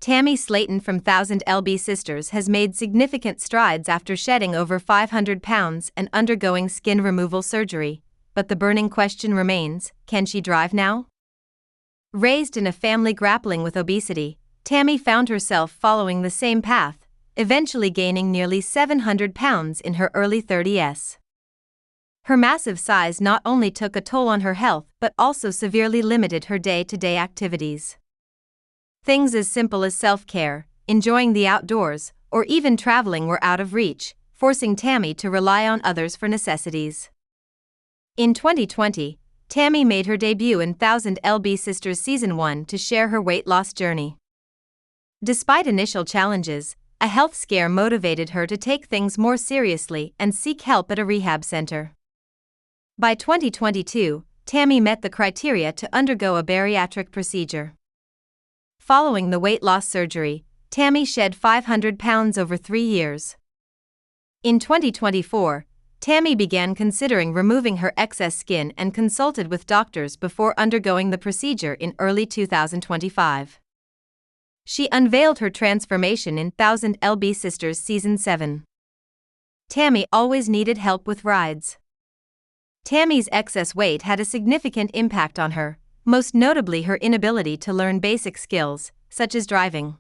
Tammy Slaton from 1000 lb Sisters has made significant strides after shedding over 500 pounds and undergoing skin removal surgery, but the burning question remains, can she drive now? Raised in a family grappling with obesity, Tammy found herself following the same path, eventually gaining nearly 700 pounds in her early 30s. Her massive size not only took a toll on her health but also severely limited her day-to-day activities. Things as simple as self-care, enjoying the outdoors, or even traveling were out of reach, forcing Tammy to rely on others for necessities. In 2020, Tammy made her debut in 1000 lb Sisters Season 1 to share her weight loss journey. Despite initial challenges, a health scare motivated her to take things more seriously and seek help at a rehab center. By 2022, Tammy met the criteria to undergo a bariatric procedure. Following the weight loss surgery, Tammy shed 500 pounds over 3 years. In 2024, Tammy began considering removing her excess skin and consulted with doctors before undergoing the procedure in early 2025. She unveiled her transformation in 1000 lb Sisters Season 7. Tammy always needed help with rides. Tammy's excess weight had a significant impact on her, most notably her inability to learn basic skills, such as driving.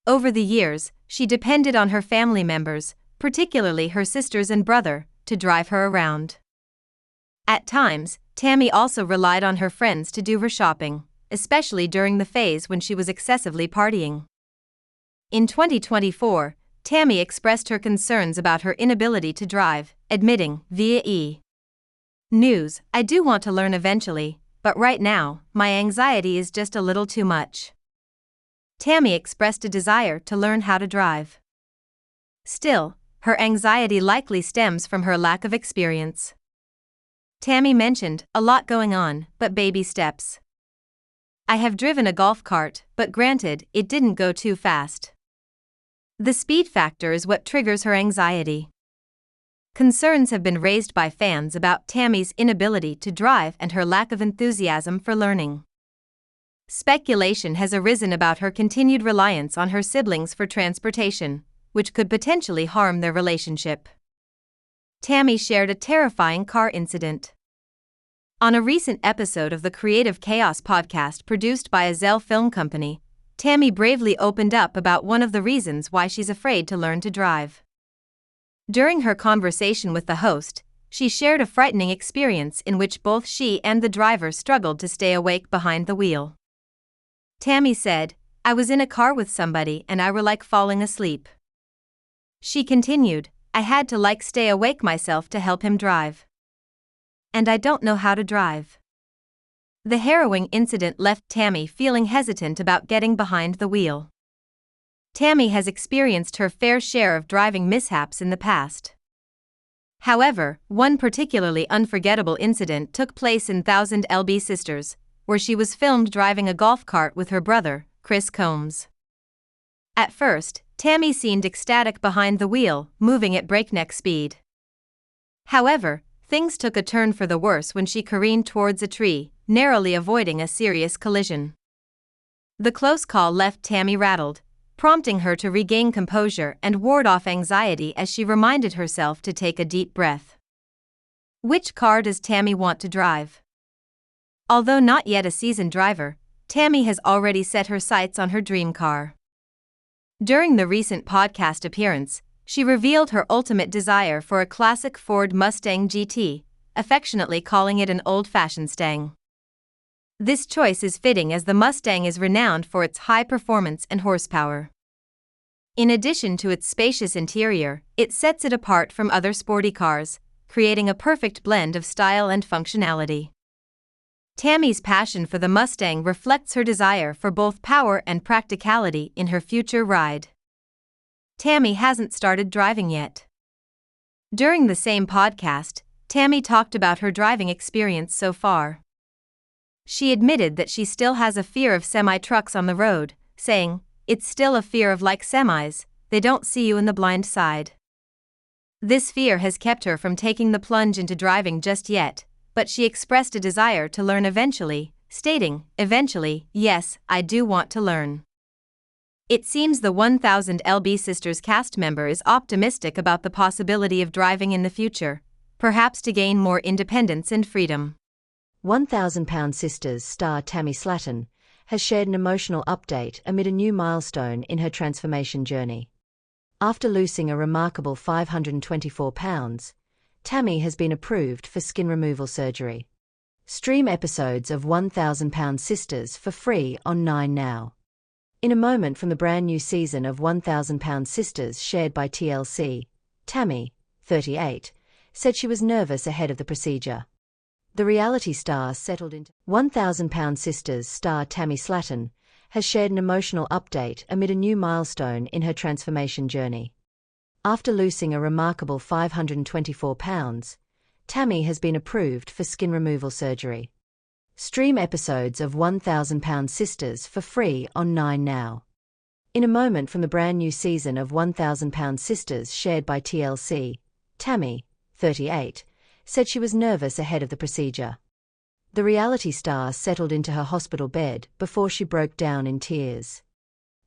Over the years, she depended on her family members, particularly her sisters and brother, to drive her around. At times, Tammy also relied on her friends to do her shopping, especially during the phase when she was excessively partying. In 2024, Tammy expressed her concerns about her inability to drive, admitting, via E!News, "I do want to learn eventually, but right now, my anxiety is just a little too much." Tammy expressed a desire to learn how to drive. Still, her anxiety likely stems from her lack of experience. Tammy mentioned, "A lot going on, but baby steps. I have driven a golf cart, but granted, it didn't go too fast. The speed factor is what triggers her anxiety." Concerns have been raised by fans about Tammy's inability to drive and her lack of enthusiasm for learning. Speculation has arisen about her continued reliance on her siblings for transportation, which could potentially harm their relationship. Tammy shared a terrifying car incident. On a recent episode of the Creative Chaos podcast produced by Azelle Film Company, Tammy bravely opened up about one of the reasons why she's afraid to learn to drive. During her conversation with the host, she shared a frightening experience in which both she and the driver struggled to stay awake behind the wheel. Tammy said, "I was in a car with somebody and I were like falling asleep." She continued, "I had to stay awake myself to help him drive. And I don't know how to drive." The harrowing incident left Tammy feeling hesitant about getting behind the wheel. Tammy has experienced her fair share of driving mishaps in the past. However, one particularly unforgettable incident took place in 1000 lb Sisters, where she was filmed driving a golf cart with her brother, Chris Combs. At first, Tammy seemed ecstatic behind the wheel, moving at breakneck speed. However, things took a turn for the worse when she careened towards a tree, narrowly avoiding a serious collision. The close call left Tammy rattled, prompting her to regain composure and ward off anxiety as she reminded herself to take a deep breath. Which car does Tammy want to drive? Although not yet a seasoned driver, Tammy has already set her sights on her dream car. During the recent podcast appearance, she revealed her ultimate desire for a classic Ford Mustang GT, affectionately calling it an old-fashioned Stang. This choice is fitting as the Mustang is renowned for its high performance and horsepower. In addition to its spacious interior, it sets it apart from other sporty cars, creating a perfect blend of style and functionality. Tammy's passion for the Mustang reflects her desire for both power and practicality in her future ride. Tammy hasn't started driving yet. During the same podcast, Tammy talked about her driving experience so far. She admitted that she still has a fear of semi-trucks on the road, saying, "It's still a fear of semis, they don't see you in the blind side." This fear has kept her from taking the plunge into driving just yet, but she expressed a desire to learn eventually, stating, "Eventually, yes, I do want to learn." It seems the 1000 LB Sisters cast member is optimistic about the possibility of driving in the future, perhaps to gain more independence and freedom. 1000 Sisters star Tammy Slaton has shared an emotional update amid a new milestone in her transformation journey. After losing a remarkable 524 pounds, Tammy has been approved for skin removal surgery. Stream episodes of 1000 Sisters for free on 9 Now. In a moment from the brand new season of 1000 Sisters shared by TLC, Tammy, 38, said she was nervous ahead of the procedure. The reality star settled into 1000 Sisters star Tammy Slaton has shared an emotional update amid a new milestone in her transformation journey. After losing a remarkable 524 pounds, Tammy has been approved for skin removal surgery. Stream episodes of 1000 Sisters for free on 9 Now. In a moment from the brand new season of 1000 Sisters shared by TLC, Tammy, 38, said she was nervous ahead of the procedure. The reality star settled into her hospital bed before she broke down in tears.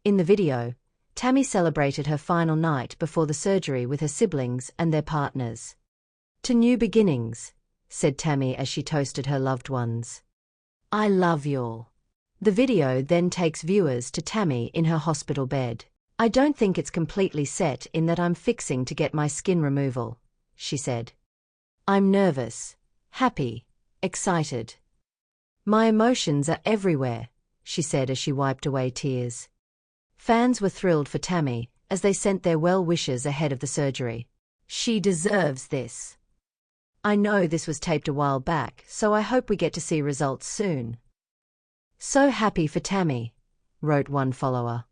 In the video, Tammy celebrated her final night before the surgery with her siblings and their partners. "To new beginnings," said Tammy as she toasted her loved ones. "I love y'all." The video then takes viewers to Tammy in her hospital bed. "I don't think it's completely set in that I'm fixing to get my skin removal," she said. "I'm nervous, happy, excited. My emotions are everywhere," she said as she wiped away tears. Fans were thrilled for Tammy as they sent their well wishes ahead of the surgery. "She deserves this. I know this was taped a while back, so I hope we get to see results soon. So happy for Tammy," wrote one follower.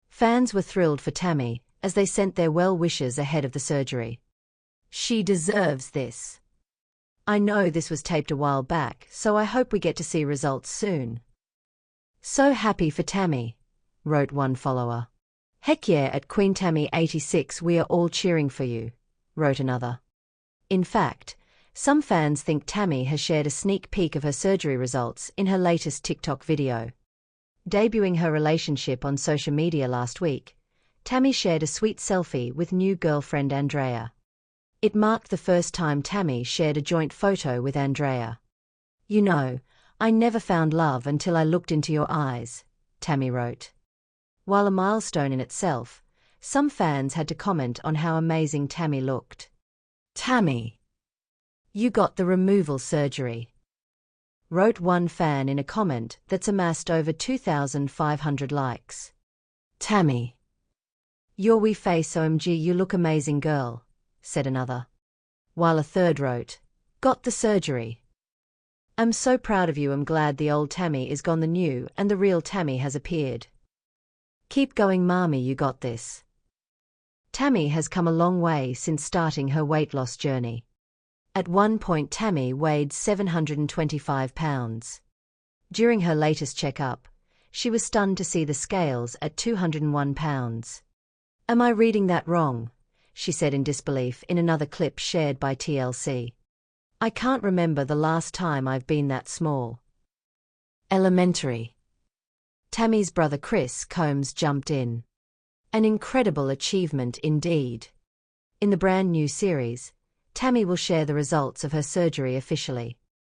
Fans were thrilled for Tammy as they sent their well wishes ahead of the surgery. "She deserves this. I know this was taped a while back, so I hope we get to see results soon. So happy for Tammy," wrote one follower. "Heck yeah at Queen Tammy 86, we are all cheering for you," wrote another. In fact, some fans think Tammy has shared a sneak peek of her surgery results in her latest TikTok video. Debuting her relationship on social media last week, Tammy shared a sweet selfie with new girlfriend Andrea. It marked the first time Tammy shared a joint photo with Andrea. "You know, I never found love until I looked into your eyes," Tammy wrote. While a milestone in itself, some fans had to comment on how amazing Tammy looked. "Tammy, you got the removal surgery," wrote one fan in a comment that's amassed over 2,500 likes. "Tammy, your wee face OMG, you look amazing girl," said another. While a third wrote, "Got the surgery. I'm so proud of you, I'm glad the old Tammy is gone, the new and the real Tammy has appeared. Keep going mommy, you got this." Tammy has come a long way since starting her weight loss journey. At one point Tammy weighed 725 pounds. During her latest checkup, she was stunned to see the scales at 201 pounds. "Am I reading that wrong?" she said in disbelief in another clip shared by TLC. "I can't remember the last time I've been that small." Elementary. Tammy's brother Chris Combs jumped in. An incredible achievement indeed. In the brand new series, Tammy will share the results of her surgery officially.